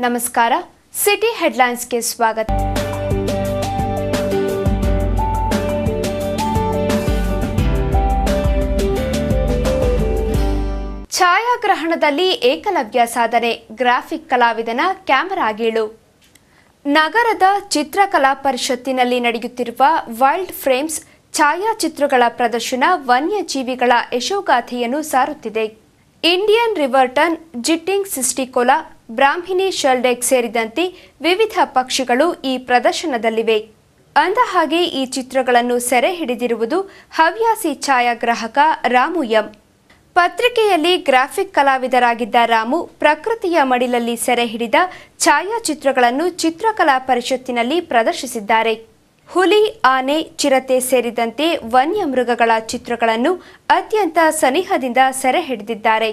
ನಮಸ್ಕಾರ ಸಿಟಿ ಹೆಡ್ಲೈನ್ಸ್ಗೆ ಸ್ವಾಗತ. ಛಾಯಾಗ್ರಹಣದಲ್ಲಿ ಏಕಲವ್ಯ ಸಾಧನೆ, ಗ್ರಾಫಿಕ್ ಕಲಾವಿದನ ಕ್ಯಾಮೆರಾ ಗೀಳು. ನಗರದ ಚಿತ್ರಕಲಾ ಪರಿಷತ್ತಿನಲ್ಲಿ ನಡೆಯುತ್ತಿರುವ ವೈಲ್ಡ್ ಫ್ರೇಮ್ಸ್ ಛಾಯಾಚಿತ್ರಗಳ ಪ್ರದರ್ಶನ ವನ್ಯಜೀವಿಗಳ ಯಶೋಗಾಥೆಯನ್ನು ಸಾರುತ್ತಿದೆ. ಇಂಡಿಯನ್ ರಿವರ್ಟನ್, ಜಿಟ್ಟಿಂಗ್ ಸಿಸ್ಟಿಕೋಲಾ, ಬ್ರಾಹ್ಮಿಣಿ ಶೆಲ್ಡೆಕ್ ಸೇರಿದಂತೆ ವಿವಿಧ ಪಕ್ಷಿಗಳು ಈ ಪ್ರದರ್ಶನದಲ್ಲಿವೆ. ಅಂದಹಾಗೆ ಈ ಚಿತ್ರಗಳನ್ನು ಸೆರೆ ಹಿಡಿದಿರುವುದು ಹವ್ಯಾಸಿ ಛಾಯಾಗ್ರಾಹಕ ರಾಮು ಎಂ. ಪತ್ರಿಕೆಯಲ್ಲಿ ಗ್ರಾಫಿಕ್ ಕಲಾವಿದರಾಗಿದ್ದ ರಾಮು ಪ್ರಕೃತಿಯ ಮಡಿಲಲ್ಲಿ ಸೆರೆ ಹಿಡಿದ ಛಾಯಾಚಿತ್ರಗಳನ್ನು ಚಿತ್ರಕಲಾ ಪರಿಷತ್ತಿನಲ್ಲಿ ಪ್ರದರ್ಶಿಸಿದ್ದಾರೆ. ಹುಲಿ, ಆನೆ, ಚಿರತೆ ಸೇರಿದಂತೆ ವನ್ಯ ಮೃಗಗಳ ಚಿತ್ರಗಳನ್ನು ಅತ್ಯಂತ ಸನಿಹದಿಂದ ಸೆರೆ ಹಿಡಿದಿದ್ದಾರೆ.